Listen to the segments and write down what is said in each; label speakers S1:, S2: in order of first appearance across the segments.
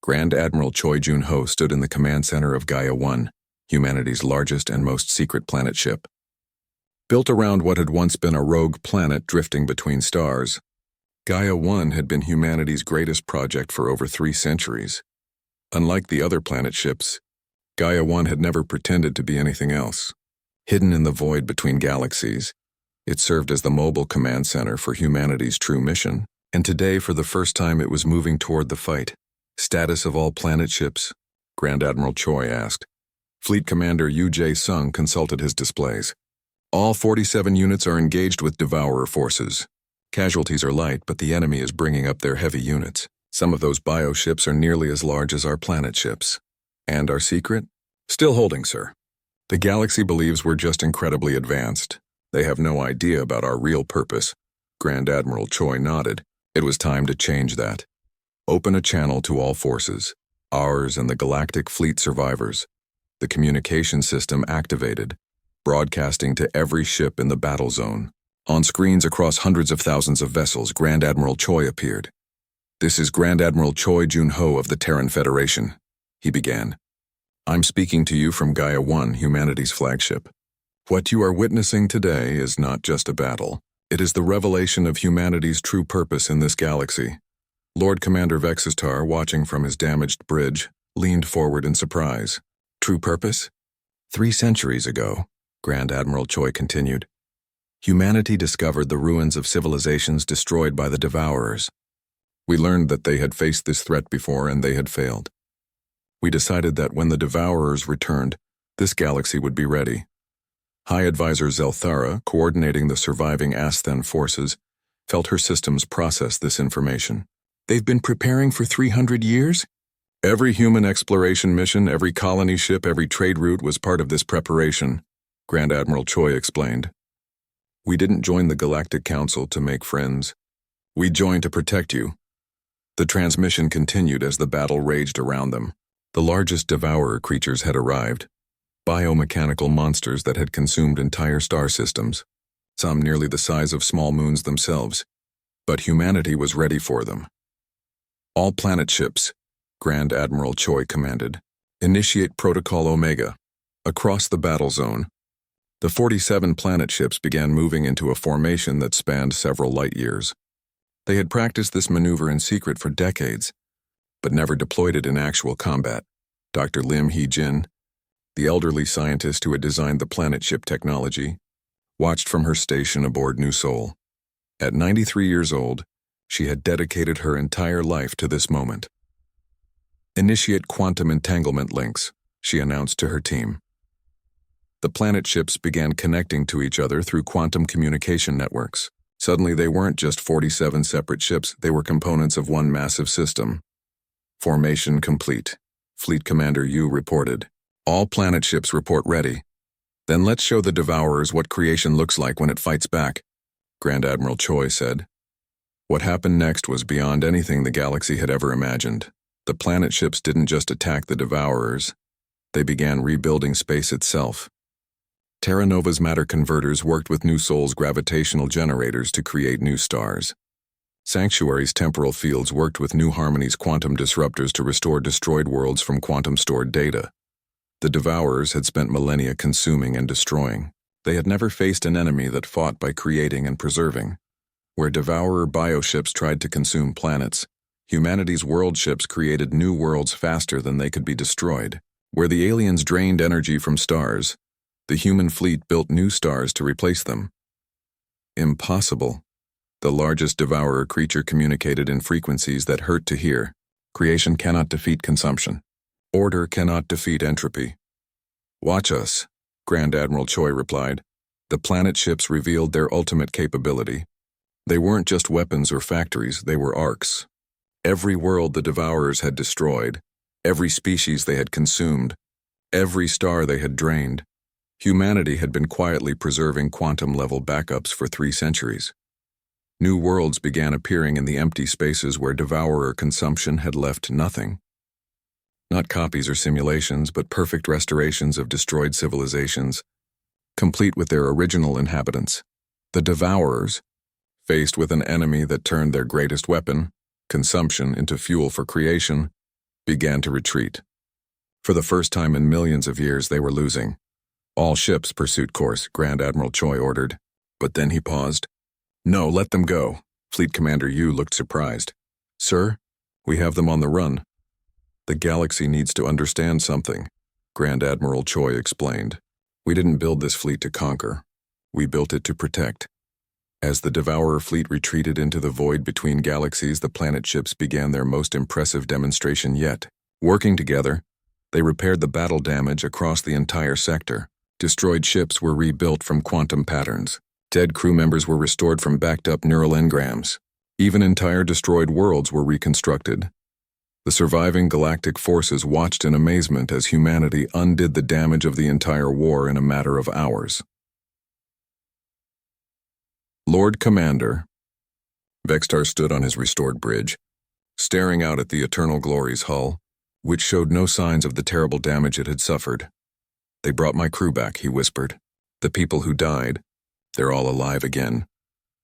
S1: Grand Admiral Choi Jun-ho stood in the command center of Gaia 1, humanity's largest and most secret planet ship. Built around what had once been a rogue planet drifting between stars, Gaia 1 had been humanity's greatest project for over 3 centuries. Unlike the other planet ships, Gaia 1 had never pretended to be anything else. Hidden in the void between galaxies, it served as the mobile command center for humanity's true mission, and today for the first time it was moving toward the fight. Status of all planet ships? Grand Admiral Choi asked. Fleet Commander Yu Jae-sung consulted his displays. All 47 units are engaged with Devourer forces. Casualties are light, but the enemy is bringing up their heavy units. Some of those bioships are nearly as large as our planet ships. And our secret? Still holding, sir. The galaxy believes we're just incredibly advanced. They have no idea about our real purpose. Grand Admiral Choi nodded. It was time to change that. Open a channel to all forces, ours and the Galactic Fleet survivors. The communication system activated, broadcasting to every ship in the battle zone. On screens across hundreds of thousands of vessels, Grand Admiral Choi appeared. This is Grand Admiral Choi Jun-ho of the Terran Federation, he began. I'm speaking to you from Gaia 1, humanity's flagship. What you are witnessing today is not just a battle. It is the revelation of humanity's true purpose in this galaxy. Lord Commander Vexistar, watching from his damaged bridge, leaned forward in surprise. True purpose? 3 centuries ago, Grand Admiral Choi continued, humanity discovered the ruins of civilizations destroyed by the Devourers. We learned that they had faced this threat before and they had failed. We decided that when the Devourers returned, this galaxy would be ready. High Advisor Zelthara, coordinating the surviving Asthen forces, felt her systems process this information. They've been preparing for 300 years? Every human exploration mission, every colony ship, every trade route was part of this preparation, Grand Admiral Choi explained. We didn't join the Galactic Council to make friends. We joined to protect you. The transmission continued as the battle raged around them. The largest devourer creatures had arrived, biomechanical monsters that had consumed entire star systems, some nearly the size of small moons themselves. But humanity was ready for them. All planet ships, Grand Admiral Choi commanded, initiate Protocol Omega. Across the battle zone, the 47 planet ships began moving into a formation that spanned several light years. They had practiced this maneuver in secret for decades, but never deployed it in actual combat. Dr. Lim Hee-jin, the elderly scientist who had designed the planet ship technology, watched from her station aboard New Seoul. At 93 years old, she had dedicated her entire life to this moment. Initiate quantum entanglement links, she announced to her team. The planet ships began connecting to each other through quantum communication networks. Suddenly they weren't just 47 separate ships, they were components of one massive system. Formation complete, Fleet Commander Yu reported. All planet ships report ready. Then let's show the Devourers what creation looks like when it fights back, Grand Admiral Choi said. What happened next was beyond anything the galaxy had ever imagined. The planet ships didn't just attack the Devourers, they began rebuilding space itself. Terra Nova's matter converters worked with New Seoul's gravitational generators to create new stars. Sanctuary's temporal fields worked with New Harmony's quantum disruptors to restore destroyed worlds from quantum-stored data. The Devourers had spent millennia consuming and destroying. They had never faced an enemy that fought by creating and preserving. Where Devourer bioships tried to consume planets, humanity's world ships created new worlds faster than they could be destroyed. Where the aliens drained energy from stars, the human fleet built new stars to replace them. Impossible. The largest Devourer creature communicated in frequencies that hurt to hear. Creation cannot defeat consumption. Order cannot defeat entropy. Watch us, Grand Admiral Choi replied. The planet ships revealed their ultimate capability. They weren't just weapons or factories, they were arcs. Every world the Devourers had destroyed, every species they had consumed, every star they had drained, humanity had been quietly preserving quantum-level backups for 3 centuries. New worlds began appearing in the empty spaces where Devourer consumption had left nothing. Not copies or simulations, but perfect restorations of destroyed civilizations, complete with their original inhabitants. The Devourers, faced with an enemy that turned their greatest weapon, consumption, into fuel for creation, began to retreat. For the first time in millions of years, they were losing. All ships pursuit course, Grand Admiral Choi ordered. But then he paused. No, let them go. Fleet Commander Yu looked surprised. Sir, we have them on the run. The galaxy needs to understand something, Grand Admiral Choi explained. We didn't build this fleet to conquer. We built it to protect. As the Devourer fleet retreated into the void between galaxies, the planet ships began their most impressive demonstration yet. Working together, they repaired the battle damage across the entire sector. Destroyed ships were rebuilt from quantum patterns. Dead crew members were restored from backed-up neural engrams. Even entire destroyed worlds were reconstructed. The surviving galactic forces watched in amazement as humanity undid the damage of the entire war in a matter of hours. Lord Commander. Vextar stood on his restored bridge, staring out at the Eternal Glory's hull, which showed no signs of the terrible damage it had suffered. They brought my crew back, he whispered. The people who died, they're all alive again.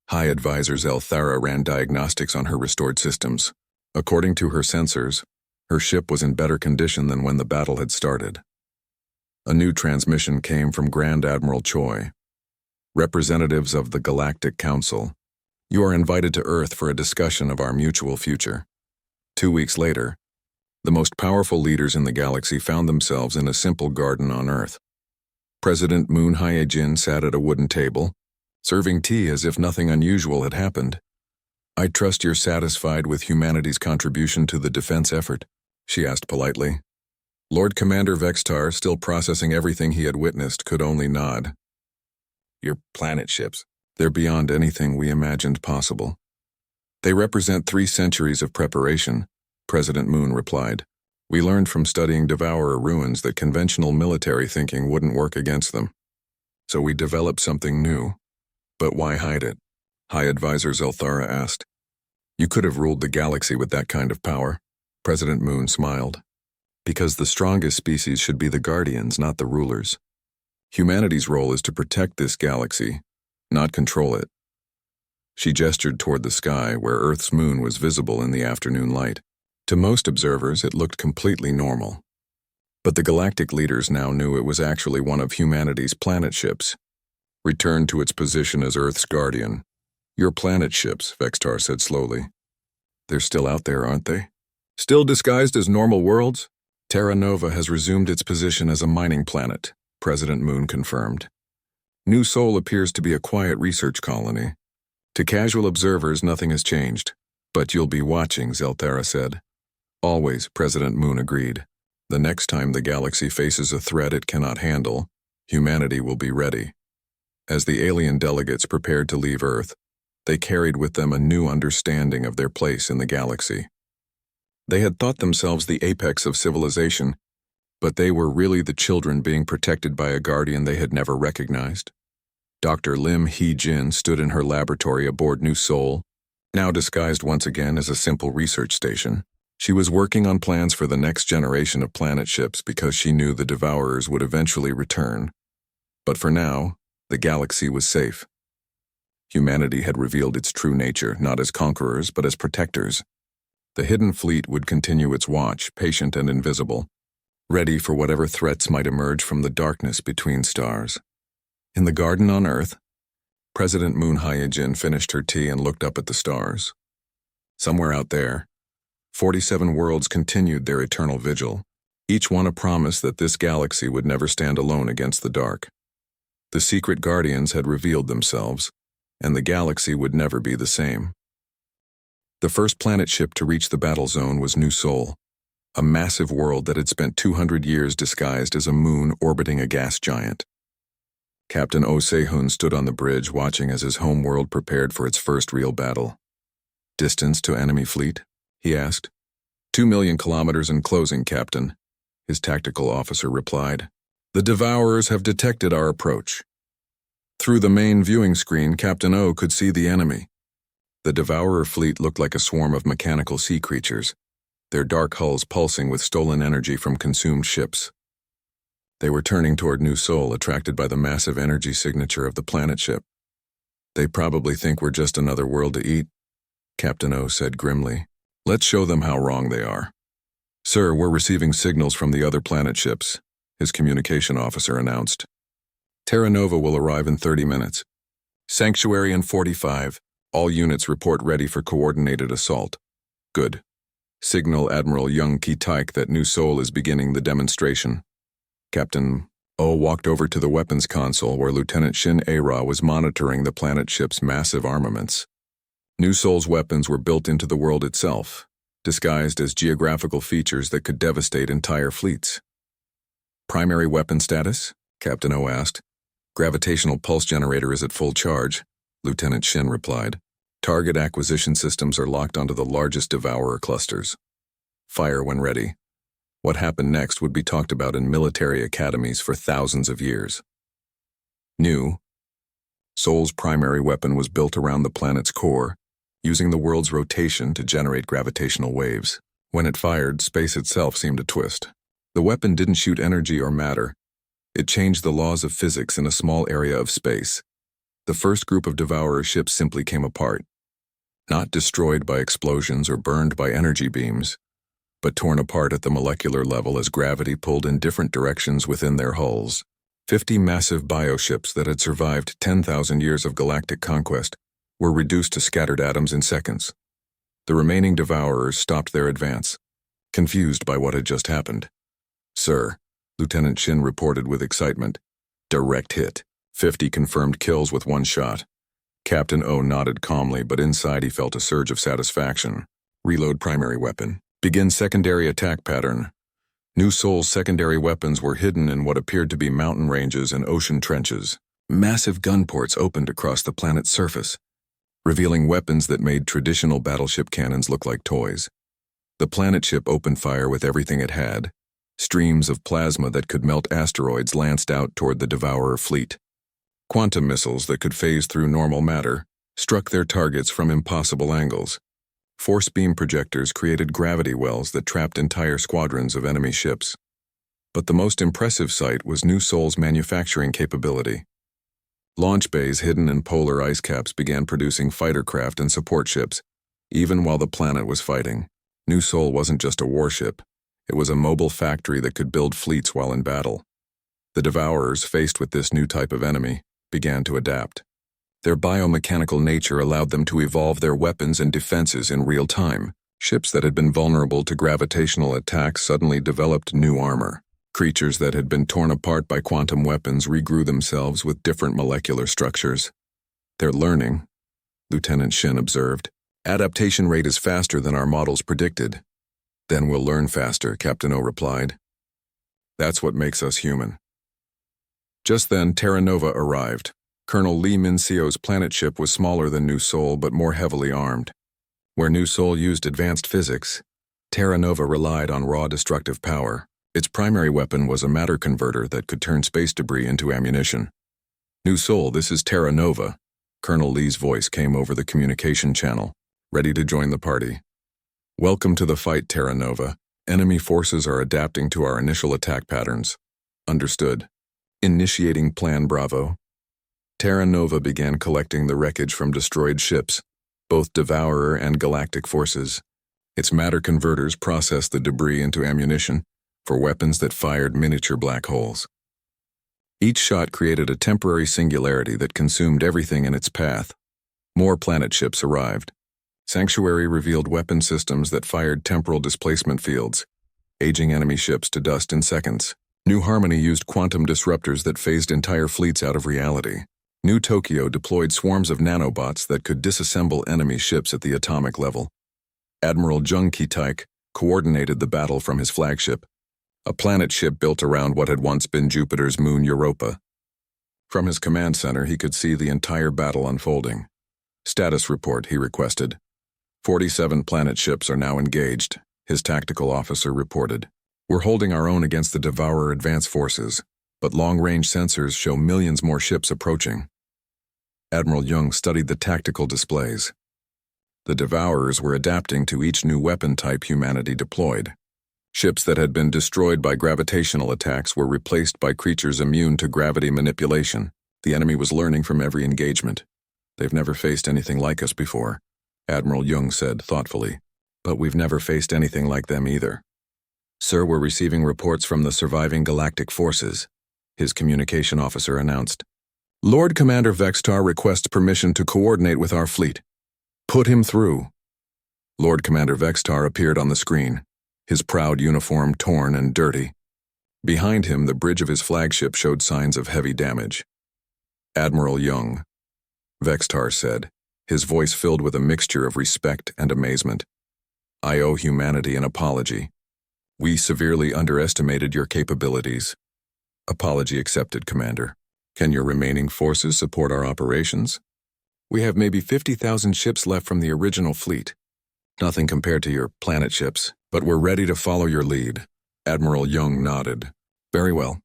S1: High Advisor Zelthara ran diagnostics on her restored systems. According to her sensors, her ship was in better condition than when the battle had started. A new transmission came from Grand Admiral Choi. Representatives of the Galactic Council, you are invited to Earth for a discussion of our mutual future. 2 weeks later, the most powerful leaders in the galaxy found themselves in a simple garden on Earth. President Moon Hyejin sat at a wooden table, serving tea as if nothing unusual had happened. I trust you're satisfied with humanity's contribution to the defense effort, she asked politely. Lord Commander Vextar, still processing everything he had witnessed, could only nod. Your planet ships, they're beyond anything we imagined possible. They represent 3 centuries of preparation, President Moon replied. We learned from studying Devourer ruins that conventional military thinking wouldn't work against them. So we developed something new. But why hide it? High Advisor Zelthara asked. You could have ruled the galaxy with that kind of power, President Moon smiled. Because the strongest species should be the guardians, not the rulers. Humanity's role is to protect this galaxy, not control it. She gestured toward the sky where Earth's moon was visible in the afternoon light. To most observers, it looked completely normal. But the galactic leaders now knew it was actually one of humanity's planet ships, returned to its position as Earth's guardian. Your planet ships, Vextar said slowly. They're still out there, aren't they? Still disguised as normal worlds? Terra Nova has resumed its position as a mining planet, President Moon confirmed. New Sol appears to be a quiet research colony. To casual observers, nothing has changed. But you'll be watching, Zelthara said. Always, President Moon agreed. The next time the galaxy faces a threat it cannot handle, humanity will be ready. As the alien delegates prepared to leave Earth, they carried with them a new understanding of their place in the galaxy. They had thought themselves the apex of civilization, but they were really the children being protected by a guardian they had never recognized. Dr. Lim Hee-jin stood in her laboratory aboard New Sol, now disguised once again as a simple research station. She was working on plans for the next generation of planet ships because she knew the Devourers would eventually return. But for now, the galaxy was safe. Humanity had revealed its true nature, not as conquerors, but as protectors. The hidden fleet would continue its watch, patient and invisible, ready for whatever threats might emerge from the darkness between stars. In the garden on Earth, President Moon Hyejin finished her tea and looked up at the stars. Somewhere out there, 47 worlds continued their eternal vigil, each one a promise that this galaxy would never stand alone against the dark. The secret guardians had revealed themselves, and the galaxy would never be the same. The first planet ship to reach the battle zone was New Sol, a massive world that had spent 200 years disguised as a moon orbiting a gas giant. Captain Oh Se-hun stood on the bridge watching as his home world prepared for its first real battle. Distance to enemy fleet? He asked. 2 million kilometers in closing, Captain, his tactical officer replied. The Devourers have detected our approach. Through the main viewing screen, Captain O could see the enemy. The Devourer fleet looked like a swarm of mechanical sea creatures, their dark hulls pulsing with stolen energy from consumed ships. They were turning toward New Sol, attracted by the massive energy signature of the planet ship. They probably think we're just another world to eat, Captain O said grimly. Let's show them how wrong they are. Sir, we're receiving signals from the other planet ships, his communication officer announced. Terra Nova will arrive in 30 minutes. Sanctuary in 45. All units report ready for coordinated assault. Good. Signal Admiral Young Ki-Taik that New Sol is beginning the demonstration. Captain O walked over to the weapons console where Lieutenant Shin A-Ra was monitoring the planet ship's massive armaments. New Sol's weapons were built into the world itself, disguised as geographical features that could devastate entire fleets. Primary weapon status? Captain O asked. Gravitational pulse generator is at full charge, Lieutenant Shin replied. Target acquisition systems are locked onto the largest devourer clusters. Fire when ready. What happened next would be talked about in military academies for thousands of years. New Sol's primary weapon was built around the planet's core, using the world's rotation to generate gravitational waves. When it fired, space itself seemed to twist. The weapon didn't shoot energy or matter. It changed the laws of physics in a small area of space. The first group of devourer ships simply came apart. Not destroyed by explosions or burned by energy beams, but torn apart at the molecular level as gravity pulled in different directions within their hulls. 50 massive bioships that had survived 10,000 years of galactic conquest were reduced to scattered atoms in seconds. The remaining devourers stopped their advance, confused by what had just happened. Sir, Lieutenant Shin reported with excitement. Direct hit. 50 confirmed kills with one shot. Captain O nodded calmly, but inside he felt a surge of satisfaction. Reload primary weapon. Begin secondary attack pattern. New Sol's secondary weapons were hidden in what appeared to be mountain ranges and ocean trenches. Massive gun ports opened across the planet's surface, revealing weapons that made traditional battleship cannons look like toys. The planet ship opened fire with everything it had. Streams of plasma that could melt asteroids lanced out toward the Devourer fleet. Quantum missiles that could phase through normal matter struck their targets from impossible angles. Force beam projectors created gravity wells that trapped entire squadrons of enemy ships. But the most impressive sight was New Sol's manufacturing capability. Launch bays hidden in polar ice caps began producing fighter craft and support ships, even while the planet was fighting. New Sol wasn't just a warship. It was a mobile factory that could build fleets while in battle. The Devourers, faced with this new type of enemy, began to adapt. Their biomechanical nature allowed them to evolve their weapons and defenses in real time. Ships that had been vulnerable to gravitational attacks suddenly developed new armor. Creatures that had been torn apart by quantum weapons regrew themselves with different molecular structures. They're learning, Lieutenant Shin observed. Adaptation rate is faster than our models predicted. Then we'll learn faster, Captain O replied. That's what makes us human. Just then, Terra Nova arrived. Colonel Lee Min-seo's planet ship was smaller than New Sol but more heavily armed. Where New Sol used advanced physics, Terra Nova relied on raw destructive power. Its primary weapon was a matter converter that could turn space debris into ammunition. New Sol, this is Terra Nova. Colonel Lee's voice came over the communication channel, ready to join the party. Welcome to the fight, Terra Nova. Enemy forces are adapting to our initial attack patterns. Understood. Initiating Plan Bravo. Terra Nova began collecting the wreckage from destroyed ships, both Devourer and Galactic forces. Its matter converters processed the debris into ammunition for weapons that fired miniature black holes. Each shot created a temporary singularity that consumed everything in its path. More planet ships arrived. Sanctuary revealed weapon systems that fired temporal displacement fields, aging enemy ships to dust in seconds. New Harmony used quantum disruptors that phased entire fleets out of reality. New Tokyo deployed swarms of nanobots that could disassemble enemy ships at the atomic level. Admiral Jung Ki-Taik coordinated the battle from his flagship, a planet ship built around what had once been Jupiter's moon Europa. From his command center, he could see the entire battle unfolding. Status report, he requested. 47 planet ships are now engaged, his tactical officer reported. We're holding our own against the Devourer advance forces, but long-range sensors show millions more ships approaching. Admiral Jung studied the tactical displays. The Devourers were adapting to each new weapon type humanity deployed. Ships that had been destroyed by gravitational attacks were replaced by creatures immune to gravity manipulation. The enemy was learning from every engagement. They've never faced anything like us before, Admiral Jung said thoughtfully. But we've never faced anything like them either. Sir, we're receiving reports from the surviving galactic forces, his communication officer announced. Lord Commander Vextar requests permission to coordinate with our fleet. Put him through. Lord Commander Vextar appeared on the screen, his proud uniform torn and dirty. Behind him, the bridge of his flagship showed signs of heavy damage. Admiral Young, Vextar said, his voice filled with a mixture of respect and amazement. I owe humanity an apology. We severely underestimated your capabilities. Apology accepted, Commander. Can your remaining forces support our operations? We have maybe 50,000 ships left from the original fleet. Nothing compared to your planet ships, but we're ready to follow your lead. Admiral Young nodded. Very well.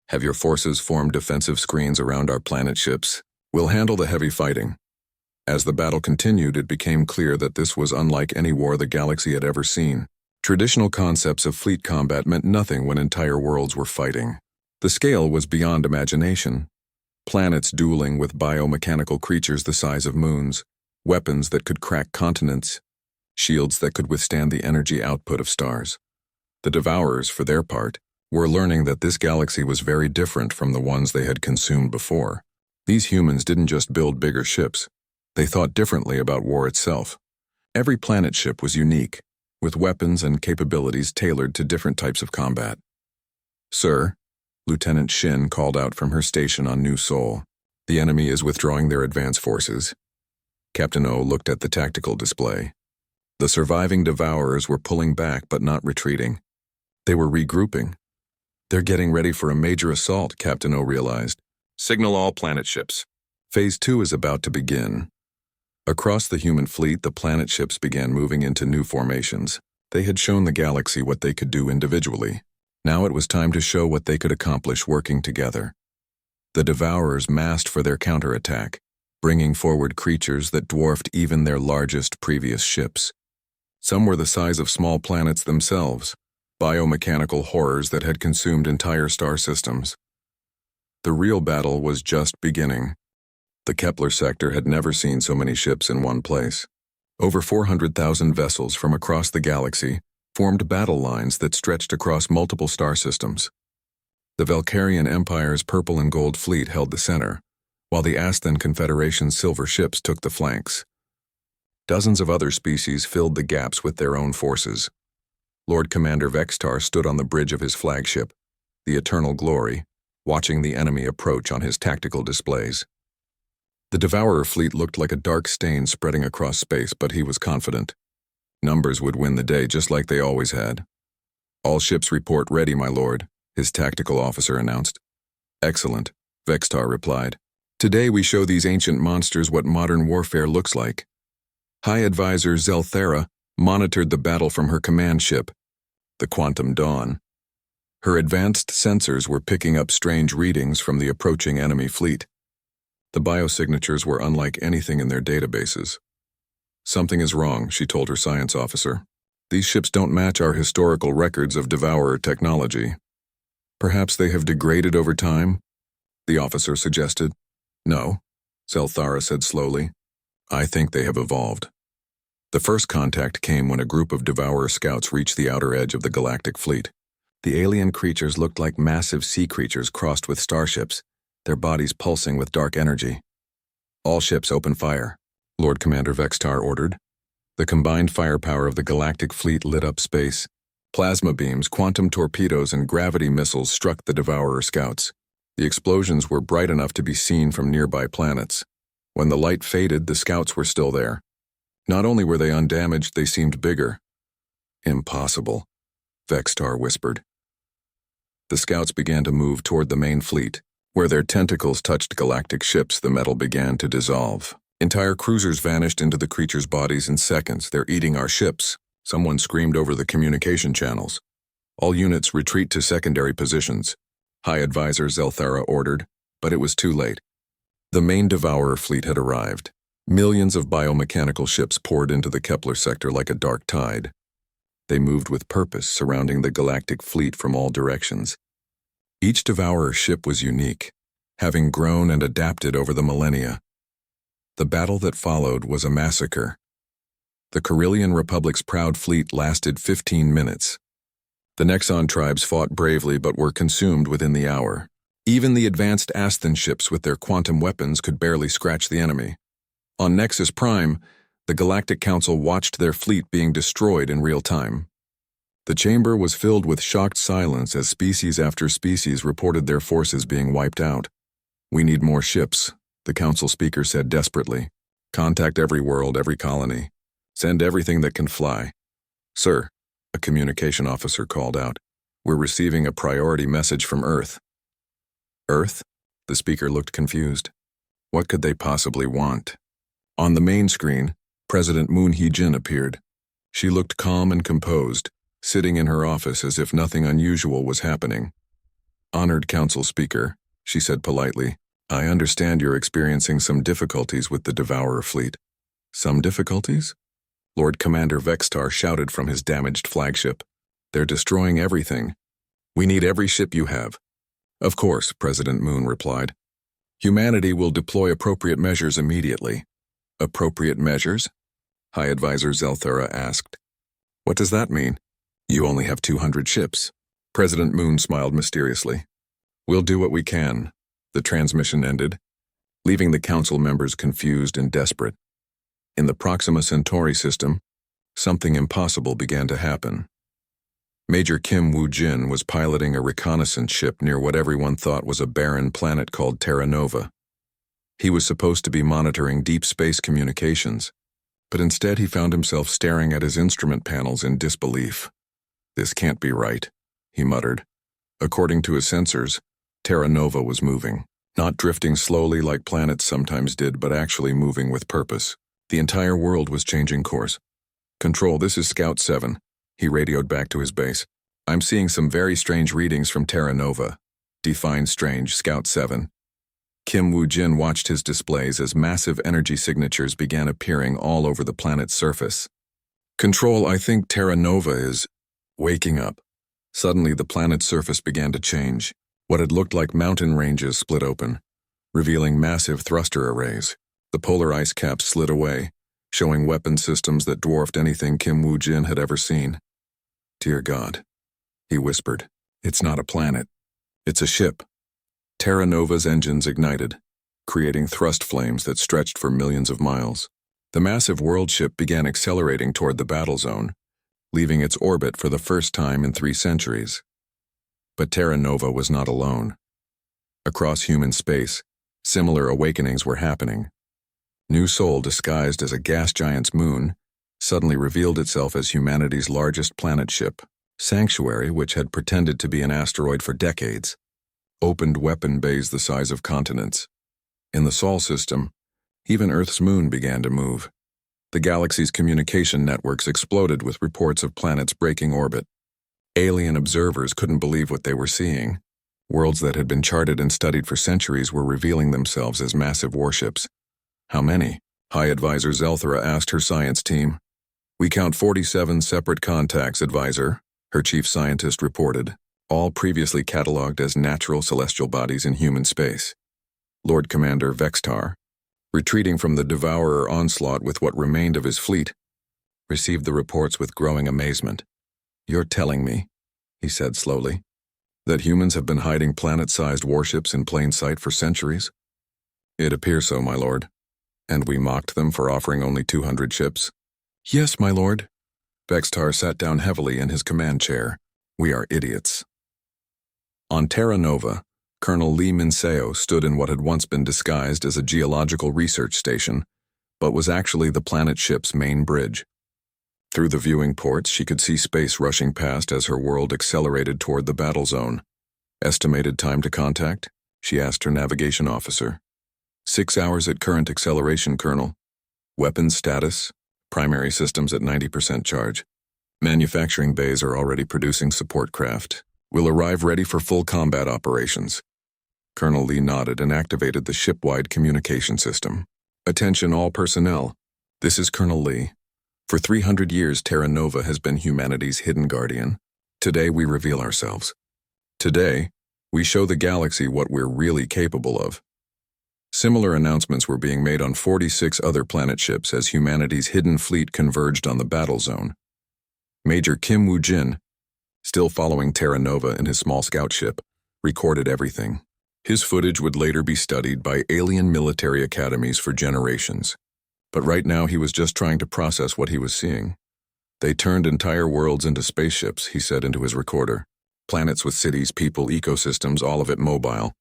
S1: Have your forces formed defensive screens around our planet ships? We'll handle the heavy fighting. As the battle continued, it became clear that this was unlike any war the galaxy had ever seen. Traditional concepts of fleet combat meant nothing when entire worlds were fighting. The scale was beyond imagination. Planets dueling with biomechanical creatures the size of moons, weapons that could crack continents, shields that could withstand the energy output of stars. The Devourers, for their part, were learning that this galaxy was very different from the ones they had consumed before. These humans didn't just build bigger ships. They thought differently about war itself. Every planet ship was unique, with weapons and capabilities tailored to different types of combat. Sir, Lieutenant Shin called out from her station on New Sol. The enemy is withdrawing their advance forces. Captain O looked at the tactical display. The surviving Devourers were pulling back but not retreating. They were regrouping. They're getting ready for a major assault, Captain O realized. Signal all planet ships. Phase 2 is about to begin. Across the human fleet, the planet ships began moving into new formations. They had shown the galaxy what they could do individually. Now it was time to show what they could accomplish working together. The Devourers massed for their counterattack, bringing forward creatures that dwarfed even their largest previous ships. Some were the size of small planets themselves, biomechanical horrors that had consumed entire star systems. The real battle was just beginning. The Kepler sector had never seen so many ships in one place. Over 400,000 vessels from across the galaxy formed battle lines that stretched across multiple star systems. The Valkyrian Empire's purple and gold fleet held the center, while the Asthan Confederation's silver ships took the flanks. Dozens of other species filled the gaps with their own forces. Lord Commander Vextar stood on the bridge of his flagship, the Eternal Glory, watching the enemy approach on his tactical displays. The Devourer fleet looked like a dark stain spreading across space, but he was confident. Numbers would win the day just like they always had. All ships report ready, my lord, his tactical officer announced. Excellent, Vextar replied. Today we show these ancient monsters what modern warfare looks like. High Advisor Zelthera monitored the battle from her command ship, the Quantum Dawn. Her advanced sensors were picking up strange readings from the approaching enemy fleet. The biosignatures were unlike anything in their databases. Something is wrong, she told her science officer. These ships don't match our historical records of Devourer technology. Perhaps they have degraded over time? The officer suggested. No, Zelthara said slowly. I think they have evolved. The first contact came when a group of Devourer scouts reached the outer edge of the galactic fleet. The alien creatures looked like massive sea creatures crossed with starships, their bodies pulsing with dark energy. All ships open fire, Lord Commander Vextar ordered. The combined firepower of the galactic fleet lit up space. Plasma beams, quantum torpedoes, and gravity missiles struck the Devourer scouts. The explosions were bright enough to be seen from nearby planets. When the light faded, the scouts were still there. Not only were they undamaged, they seemed bigger. Impossible, Vextar whispered. The scouts began to move toward the main fleet. Where their tentacles touched galactic ships, the metal began to dissolve. Entire cruisers vanished into the creatures' bodies in seconds. They're eating our ships. Someone screamed over the communication channels. All units retreat to secondary positions. High Advisor Zelthara ordered, but it was too late. The main Devourer fleet had arrived. Millions of biomechanical ships poured into the Kepler sector like a dark tide. They moved with purpose, surrounding the galactic fleet from all directions. Each Devourer ship was unique, having grown and adapted over the millennia. The battle that followed was a massacre. The Carillion Republic's proud fleet lasted 15 minutes. The Nexon tribes fought bravely but were consumed within the hour. Even the advanced Asthan ships with their quantum weapons could barely scratch the enemy. On Nexus Prime, the Galactic Council watched their fleet being destroyed in real time. The chamber was filled with shocked silence as species after species reported their forces being wiped out. "We need more ships," the council speaker said desperately. "Contact every world, every colony. Send everything that can fly." "Sir," a communication officer called out, "we're receiving a priority message from Earth." "Earth?" The speaker looked confused. What could they possibly want? On the main screen, President Moon Hee-jin appeared. She looked calm and composed, sitting in her office as if nothing unusual was happening. "Honored Council Speaker," she said politely, "I understand you're experiencing some difficulties with the Devourer fleet." "Some difficulties?" Lord Commander Vextar shouted from his damaged flagship. "They're destroying everything. We need every ship you have." "Of course," President Moon replied. "Humanity will deploy appropriate measures immediately." "Appropriate measures?" High Advisor Zelthura asked. "What does that mean?" "You only have 200 ships." President Moon smiled mysteriously. "We'll do what we can." The transmission ended, leaving the council members confused and desperate. In the Proxima Centauri system, something impossible began to happen. Major Kim Woo-jin was piloting a reconnaissance ship near what everyone thought was a barren planet called Terra Nova. He was supposed to be monitoring deep space communications, but instead he found himself staring at his instrument panels in disbelief. "This can't be right," he muttered. According to his sensors, Terra Nova was moving, not drifting slowly like planets sometimes did, but actually moving with purpose. The entire world was changing course. "Control, this is Scout 7. He radioed back to his base. "I'm seeing some very strange readings from Terra Nova." "Define strange, Scout 7. Kim Woo-jin watched his displays as massive energy signatures began appearing all over the planet's surface. "Control, I think Terra Nova is waking up." Suddenly, the planet's surface began to change. What had looked like mountain ranges split open, revealing massive thruster arrays. The polar ice caps slid away, showing weapon systems that dwarfed anything Kim Woo-jin had ever seen. "Dear God," he whispered. "It's not a planet. It's a ship." Terra Nova's engines ignited, creating thrust flames that stretched for millions of miles. The massive world ship began accelerating toward the battle zone, leaving its orbit for the first time in 3 centuries. But Terra Nova was not alone. Across human space, similar awakenings were happening. New Sol, disguised as a gas giant's moon, suddenly revealed itself as humanity's largest planet ship. Sanctuary, which had pretended to be an asteroid for decades, opened weapon bays the size of continents. In the Sol system, even Earth's moon began to move. The galaxy's communication networks exploded with reports of planets breaking orbit. Alien observers couldn't believe what they were seeing. Worlds that had been charted and studied for centuries were revealing themselves as massive warships. "How many?" High Advisor Zelthura asked her science team. "We count 47 separate contacts, Advisor," her chief scientist reported, all previously catalogued as natural celestial bodies in human space. Lord Commander Vextar, retreating from the Devourer onslaught with what remained of his fleet, received the reports with growing amazement. "You're telling me," he said slowly, "that humans have been hiding planet-sized warships in plain sight for centuries?" "It appears so, my lord. And we mocked them for offering only 200 ships?" "Yes, my lord." Vextar sat down heavily in his command chair. "We are idiots." On Terra Nova, Colonel Lee Minseo stood in what had once been disguised as a geological research station, but was actually the planet ship's main bridge. Through the viewing ports, she could see space rushing past as her world accelerated toward the battle zone. "Estimated time to contact?" she asked her navigation officer. 6 hours at current acceleration, Colonel. Weapons status? Primary systems at 90% charge. Manufacturing bays are already producing support craft. Will arrive ready for full combat operations." Colonel Lee nodded and activated the ship-wide communication system. "Attention all personnel. This is Colonel Lee. For 300 years, Terra Nova has been humanity's hidden guardian. Today we reveal ourselves. Today, we show the galaxy what we're really capable of." Similar announcements were being made on 46 other planet ships as humanity's hidden fleet converged on the battle zone. Major Kim Woo-jin, still following Terra Nova in his small scout ship, recorded everything. His footage would later be studied by alien military academies for generations. But right now he was just trying to process what he was seeing. They turned entire worlds into spaceships, he said into his recorder. Planets with cities, people, ecosystems, all of it mobile.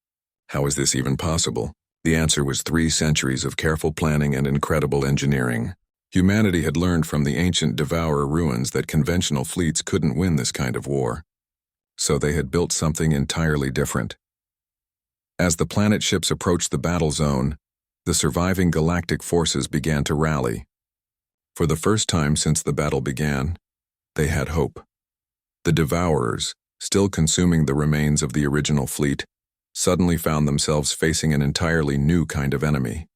S1: How is this even possible? The answer was 3 centuries of careful planning and incredible engineering. Humanity had learned from the ancient Devourer ruins that conventional fleets couldn't win this kind of war. So they had built something entirely different. As the planet ships approached the battle zone, the surviving galactic forces began to rally. For the first time since the battle began, they had hope. The Devourers, still consuming the remains of the original fleet, suddenly found themselves facing an entirely new kind of enemy.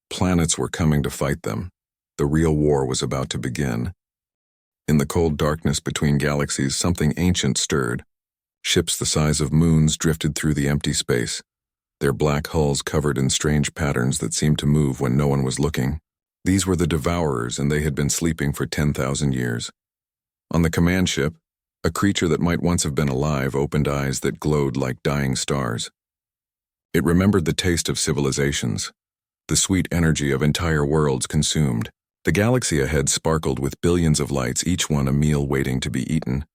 S1: Planets were coming to fight them. The real war was about to begin. In the cold darkness between galaxies, something ancient stirred. Ships the size of moons drifted through the empty space, their black hulls covered in strange patterns that seemed to move when no one was looking. These were the Devourers, and they had been sleeping for 10,000 years. On the command ship, a creature that might once have been alive opened eyes that glowed like dying stars. It remembered the taste of civilizations, the sweet energy of entire worlds consumed. The galaxy ahead sparkled with billions of lights, each one a meal waiting to be eaten.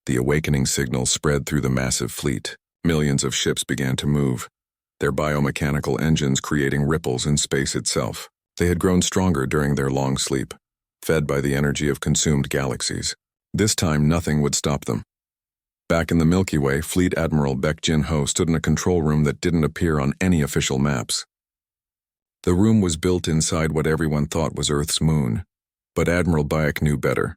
S1: The awakening signal spread through the massive fleet. Millions of ships began to move, their biomechanical engines creating ripples in space itself. They had grown stronger during their long sleep, fed by the energy of consumed galaxies. This time, nothing would stop them. Back in the Milky Way, Fleet Admiral Baek Jin-ho stood in a control room that didn't appear on any official maps. The room was built inside what everyone thought was Earth's moon, but Admiral Baek knew better.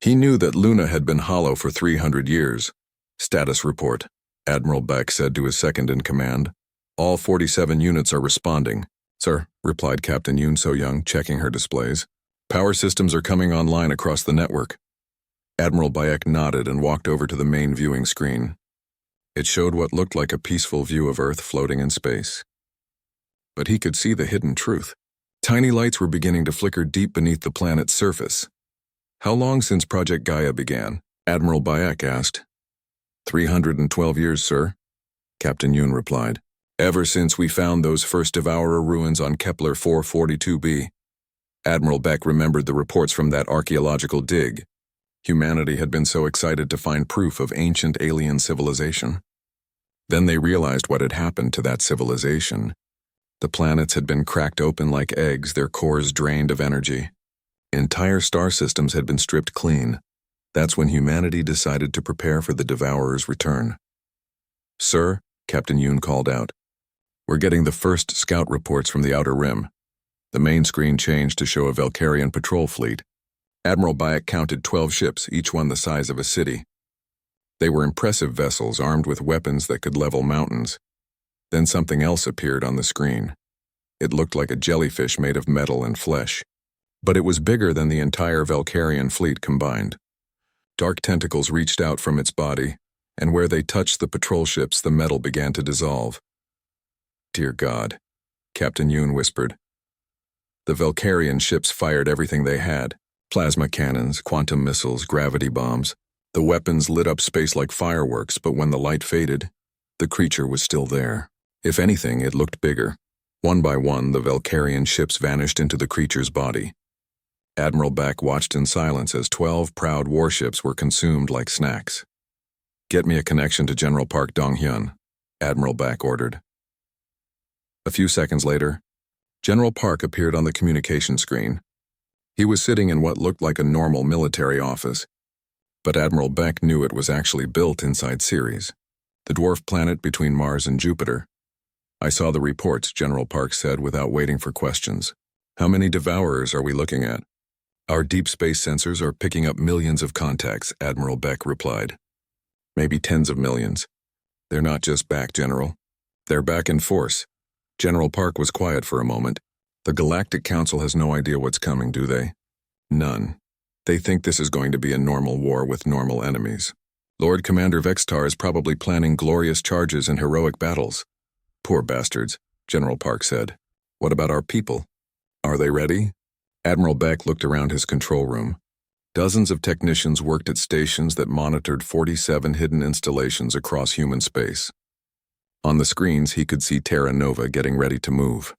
S1: He knew that Luna had been hollow for 300 years. Status report, Admiral Baek said to his second-in-command. All 47 units are responding. Sir, replied Captain Yoon So-young, checking her displays. Power systems are coming online across the network. Admiral Baek nodded and walked over to the main viewing screen. It showed what looked like a peaceful view of Earth floating in space. But he could see the hidden truth. Tiny lights were beginning to flicker deep beneath the planet's surface. How long since Project Gaia began? Admiral Baek asked. 312 years, sir, Captain Yoon replied. Ever since we found those first Devourer ruins on Kepler 442b. Admiral Baek remembered the reports from that archaeological dig. Humanity had been so excited to find proof of ancient alien civilization. Then they realized what had happened to that civilization. The planets had been cracked open like eggs, their cores drained of energy. Entire star systems had been stripped clean. That's when humanity decided to prepare for the Devourer's return. Sir, Captain Yoon called out. We're getting the first scout reports from the Outer Rim. The main screen changed to show a Valkyrian patrol fleet. Admiral Baek counted 12 ships, each one the size of a city. They were impressive vessels armed with weapons that could level mountains. Then something else appeared on the screen. It looked like a jellyfish made of metal and flesh. But it was bigger than the entire Valkyrian fleet combined. Dark tentacles reached out from its body, and where they touched the patrol ships, the metal began to dissolve. Dear God, Captain Yoon whispered. The Valkyrian ships fired everything they had. Plasma cannons, quantum missiles, gravity bombs. The weapons lit up space like fireworks, but when the light faded, the creature was still there. If anything, it looked bigger. One by one, the Valkyrian ships vanished into the creature's body. Admiral Baek watched in silence as 12 proud warships were consumed like snacks. Get me a connection to General Park Dong-hyun, Admiral Baek ordered. A few seconds later, General Park appeared on the communication screen. He was sitting in what looked like a normal military office, but Admiral Baek knew it was actually built inside Ceres, the dwarf planet between Mars and Jupiter. I saw the reports, General Park said without waiting for questions. How many Devourers are we looking at? Our deep space sensors are picking up millions of contacts, Admiral Baek replied. Maybe tens of millions. They're not just back, General. They're back in force. General Park was quiet for a moment. The Galactic Council has no idea what's coming, do they? None. They think this is going to be a normal war with normal enemies. Lord Commander Vextar is probably planning glorious charges and heroic battles. Poor bastards, General Park said. What about our people? Are they ready? Admiral Baek looked around his control room. Dozens of technicians worked at stations that monitored 47 hidden installations across human space. On the screens, he could see Terra Nova getting ready to move.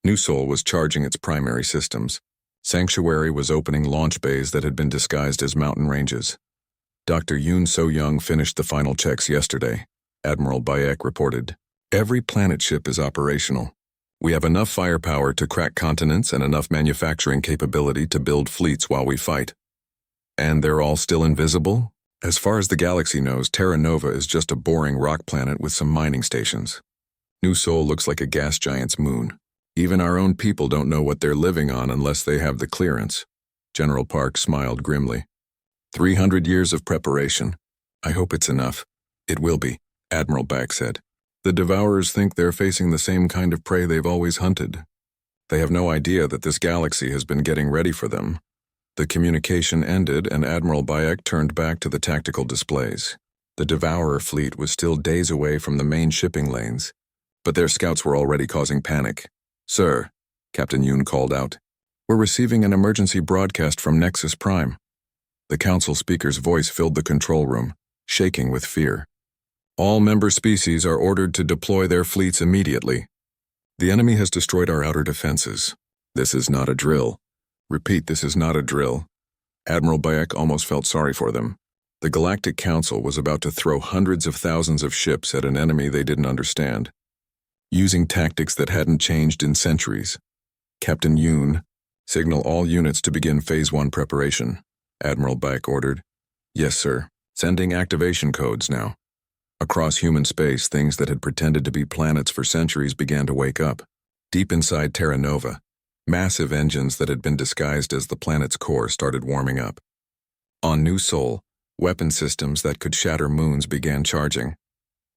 S1: New Sol was charging its primary systems. Sanctuary was opening launch bays that had been disguised as mountain ranges. Dr. Yoon So-young finished the final checks yesterday, Admiral Bayek reported. Every planet ship is operational. We have enough firepower to crack continents and enough manufacturing capability to build fleets while we fight. And they're all still invisible? As far as the galaxy knows, Terra Nova is just a boring rock planet with some mining stations. New Sol looks like a gas giant's moon. Even our own people don't know what they're living on unless they have the clearance. General Park smiled grimly. 300 years of preparation. I hope it's enough. It will be, Admiral Back said. The Devourers think they're facing the same kind of prey they've always hunted. They have no idea that this galaxy has been getting ready for them. The communication ended and Admiral Bayek turned back to the tactical displays. The Devourer fleet was still days away from the main shipping lanes, but their scouts were already causing panic. Sir, Captain Yoon called out, we're receiving an emergency broadcast from Nexus Prime. The council speaker's voice filled the control room, shaking with fear. All member species are ordered to deploy their fleets immediately. The enemy has destroyed our outer defenses. This is not a drill. Repeat, this is not a drill. Admiral Bayek almost felt sorry for them. The Galactic Council was about to throw hundreds of thousands of ships at an enemy they didn't understand, using tactics that hadn't changed in centuries. Captain Yoon, signal all units to begin Phase 1 preparation, Admiral Bayek ordered. Yes, sir. Sending activation codes now. Across human space, things that had pretended to be planets for centuries began to wake up. Deep inside Terra Nova, massive engines that had been disguised as the planet's core started warming up. On New Sol, weapon systems that could shatter moons began charging.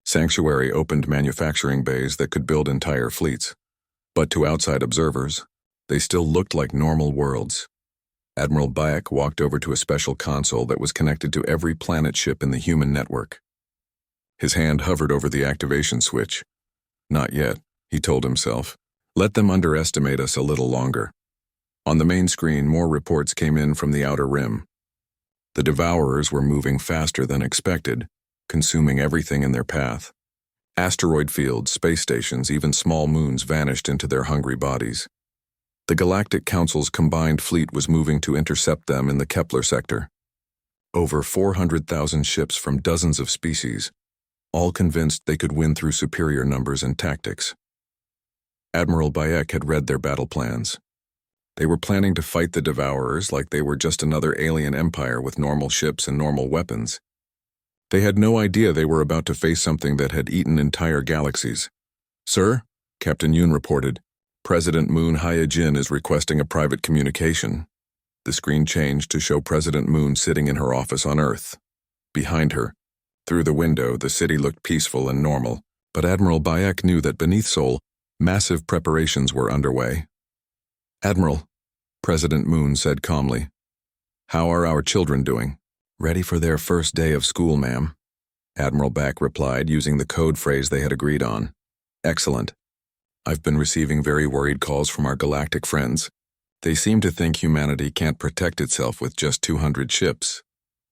S1: Sanctuary opened manufacturing bays that could build entire fleets. But to outside observers, they still looked like normal worlds. Admiral Bayek walked over to a special console that was connected to every planet ship in the human network. His hand hovered over the activation switch. Not yet, he told himself. Let them underestimate us a little longer. On the main screen, more reports came in from the outer rim. The Devourers were moving faster than expected, consuming everything in their path. Asteroid fields, space stations, even small moons vanished into their hungry bodies. The Galactic Council's combined fleet was moving to intercept them in the Kepler sector. Over 400,000 ships from dozens of species, all convinced they could win through superior numbers and tactics. Admiral Bayek had read their battle plans. They were planning to fight the Devourers like they were just another alien empire with normal ships and normal weapons. They had no idea they were about to face something that had eaten entire galaxies. Sir, Captain Yoon reported, President Moon Hyejin is requesting a private communication. The screen changed to show President Moon sitting in her office on Earth. Behind her, through the window, the city looked peaceful and normal, but Admiral Bayek knew that beneath Sol, massive preparations were underway. Admiral, President Moon said calmly, how are our children doing? Ready for their first day of school, ma'am. Admiral Bayek replied using the code phrase they had agreed on. Excellent. I've been receiving very worried calls from our galactic friends. They seem to think humanity can't protect itself with just 200 ships.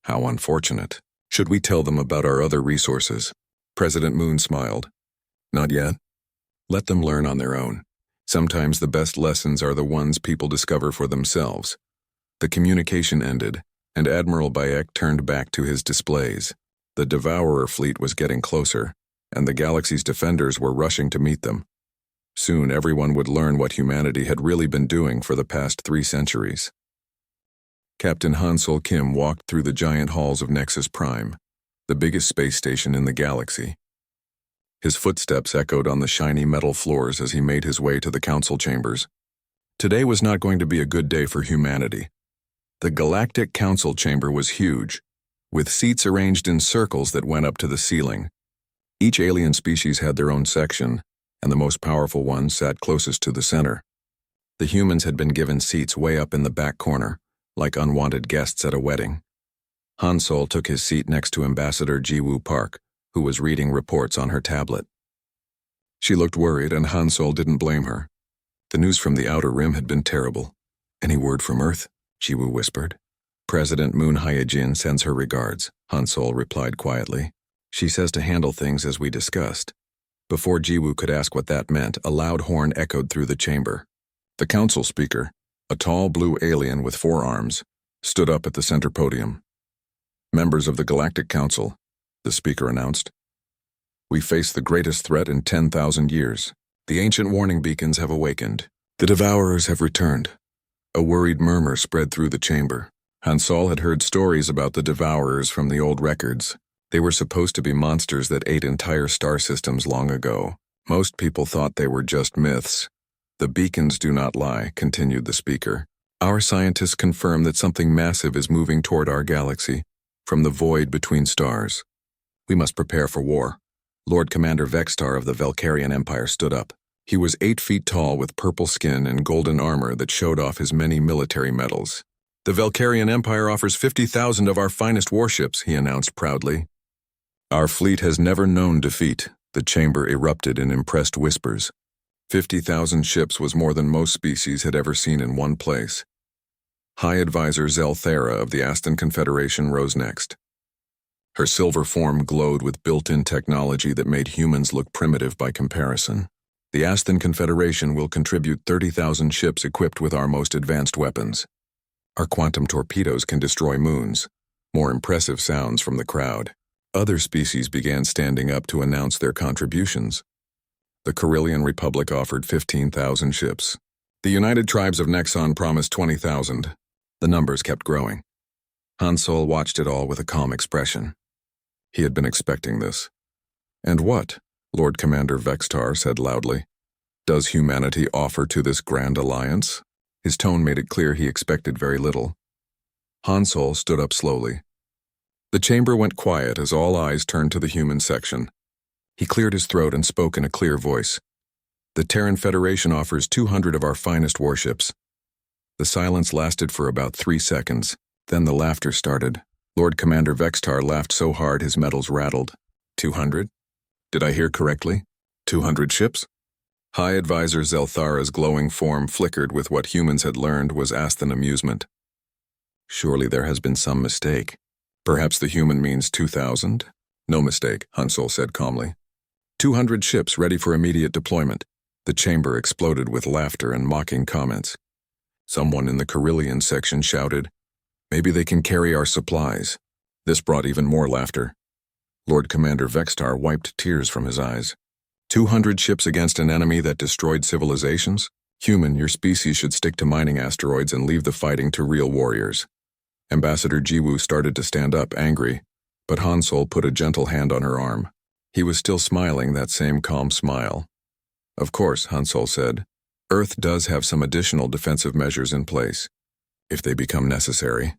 S1: How unfortunate. Should we tell them about our other resources? President Moon smiled. Not yet. Let them learn on their own. Sometimes the best lessons are the ones people discover for themselves. The communication ended, and Admiral Bayek turned back to his displays. The Devourer fleet was getting closer, and the galaxy's defenders were rushing to meet them. Soon everyone would learn what humanity had really been doing for the past 3 centuries. Captain Hansol Kim walked through the giant halls of Nexus Prime, the biggest space station in the galaxy. His footsteps echoed on the shiny metal floors as he made his way to the council chambers. Today was not going to be a good day for humanity. The Galactic Council chamber was huge, with seats arranged in circles that went up to the ceiling. Each alien species had their own section, and the most powerful one sat closest to the center. The humans had been given seats way up in the back corner, like unwanted guests at a wedding. Hansol took his seat next to Ambassador Jiwoo Park, who was reading reports on her tablet. She looked worried, and Hansol didn't blame her. The news from the Outer Rim had been terrible. Any word from Earth? Jiwoo whispered. President Moon Hyejin sends her regards, Han Sol replied quietly. She says to handle things as we discussed. Before Jiwoo could ask what that meant, a loud horn echoed through the chamber. The council speaker, a tall blue alien with 4 arms, stood up at the center podium. Members of the Galactic Council, the speaker announced. We face the greatest threat in 10,000 years. The ancient warning beacons have awakened. The devourers have returned. A worried murmur spread through the chamber. Han Sol had heard stories about the devourers from the old records. They were supposed to be monsters that ate entire star systems long ago. Most people thought they were just myths. The beacons do not lie, continued the speaker. Our scientists confirm that something massive is moving toward our galaxy, from the void between stars. We must prepare for war. Lord Commander Vextar of the Valkyrian Empire stood up. He was 8 feet tall with purple skin and golden armor that showed off his many military medals. The Valkyrian Empire offers 50,000 of our finest warships, he announced proudly. Our fleet has never known defeat, the chamber erupted in impressed whispers. 50,000 ships was more than most species had ever seen in one place. High Advisor Zelthera of the Aston Confederation rose next. Her silver form glowed with built-in technology that made humans look primitive by comparison. The Aston Confederation will contribute 30,000 ships equipped with our most advanced weapons. Our quantum torpedoes can destroy moons. More impressive sounds from the crowd. Other species began standing up to announce their contributions. The Carillion Republic offered 15,000 ships. The United Tribes of Nexon promised 20,000. The numbers kept growing. Han Sol watched it all with a calm expression. He had been expecting this. And what? Lord Commander Vextar said loudly. Does humanity offer to this grand alliance? His tone made it clear he expected very little. Han Sol stood up slowly. The chamber went quiet as all eyes turned to the human section. He cleared his throat and spoke in a clear voice. The Terran Federation offers 200 of our finest warships. The silence lasted for about 3 seconds. Then the laughter started. Lord Commander Vextar laughed so hard his medals rattled. 200? Did I hear correctly? 200 ships? High Advisor Zelthara's glowing form flickered with what humans had learned was Aston amusement. Surely there has been some mistake. Perhaps the human means 2,000? No mistake, Han Sol said calmly. 200 ships ready for immediate deployment. The chamber exploded with laughter and mocking comments. Someone in the Carillion section shouted, Maybe they can carry our supplies. This brought even more laughter. Lord Commander Vextar wiped tears from his eyes. 200 ships against an enemy that destroyed civilizations? Human, your species should stick to mining asteroids and leave the fighting to real warriors. Ambassador Jiwoo started to stand up, angry, but Han Sol put a gentle hand on her arm. He was still smiling that same calm smile. Of course, Han Sol said, Earth does have some additional defensive measures in place, if they become necessary.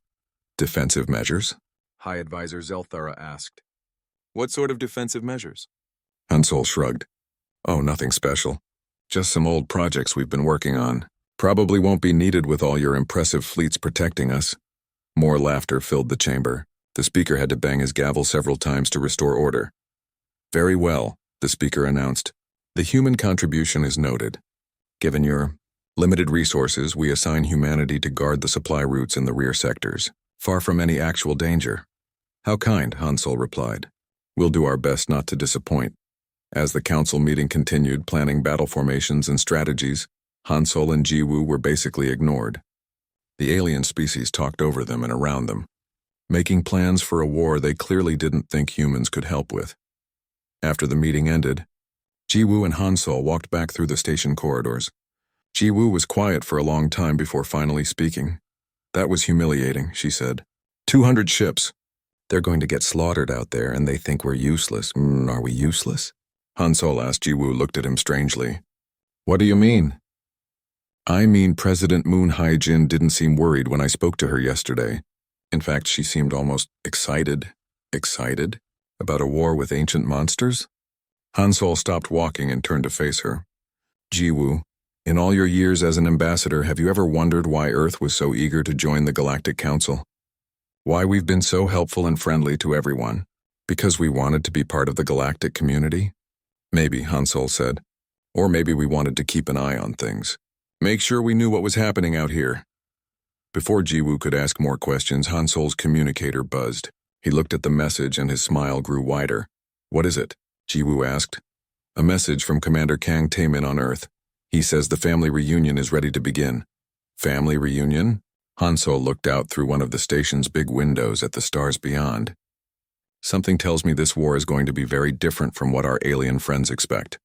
S1: Defensive measures? High Advisor Zelthara asked. What sort of defensive measures? Han Sol shrugged. Oh, nothing special. Just some old projects we've been working on. Probably won't be needed with all your impressive fleets protecting us. More laughter filled the chamber. The speaker had to bang his gavel several times to restore order. Very well, the speaker announced. The human contribution is noted. Given your limited resources, we assign humanity to guard the supply routes in the rear sectors, far from any actual danger. How kind, Han Sol replied. We'll do our best not to disappoint. As the council meeting continued planning battle formations and strategies, Han Sol and Jiwoo were basically ignored. The alien species talked over them and around them, making plans for a war they clearly didn't think humans could help with. After the meeting ended, Jiwoo and Han Sol walked back through the station corridors. Jiwoo was quiet for a long time before finally speaking. That was humiliating, she said. 200 ships. They're going to get slaughtered out there and they think we're useless. Are we useless? Han Sol asked. Jiwoo looked at him strangely. What do you mean? I mean President Moon Hyejin didn't seem worried when I spoke to her yesterday. In fact, she seemed almost excited. Excited? About a war with ancient monsters? Han Sol stopped walking and turned to face her. Jiwoo, in all your years as an ambassador, have you ever wondered why Earth was so eager to join the Galactic Council? Why we've been so helpful and friendly to everyone? Because we wanted to be part of the galactic community? Maybe, Han Sol said. Or maybe we wanted to keep an eye on things. Make sure we knew what was happening out here. Before Jiwoo could ask more questions, Han Sol's communicator buzzed. He looked at the message and his smile grew wider. "What is it?" Jiwoo asked. "A message from Commander Kang Taemin on Earth. He says the family reunion is ready to begin." "Family reunion?" Han Sol looked out through one of the station's big windows at the stars beyond. "Something tells me this war is going to be very different from what our alien friends expect."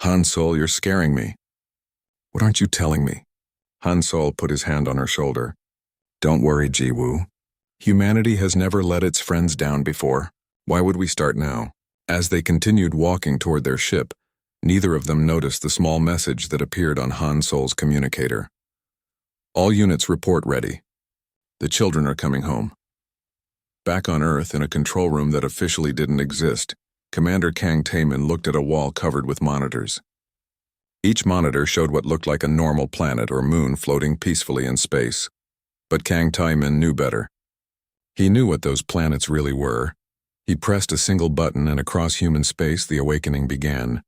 S1: "Han Sol, you're scaring me." "What aren't you telling me?" Han Sol put his hand on her shoulder. "Don't worry, Jiwoo. Humanity has never let its friends down before. Why would we start now?" As they continued walking toward their ship, neither of them noticed the small message that appeared on Han Sol's communicator. "All units report ready. The children are coming home." Back on Earth, in a control room that officially didn't exist, Commander Kang Taemin looked at a wall covered with monitors. Each monitor showed what looked like a normal planet or moon floating peacefully in space. But Kang Taemin knew better. He knew what those planets really were. He pressed a single button and across human space the awakening began.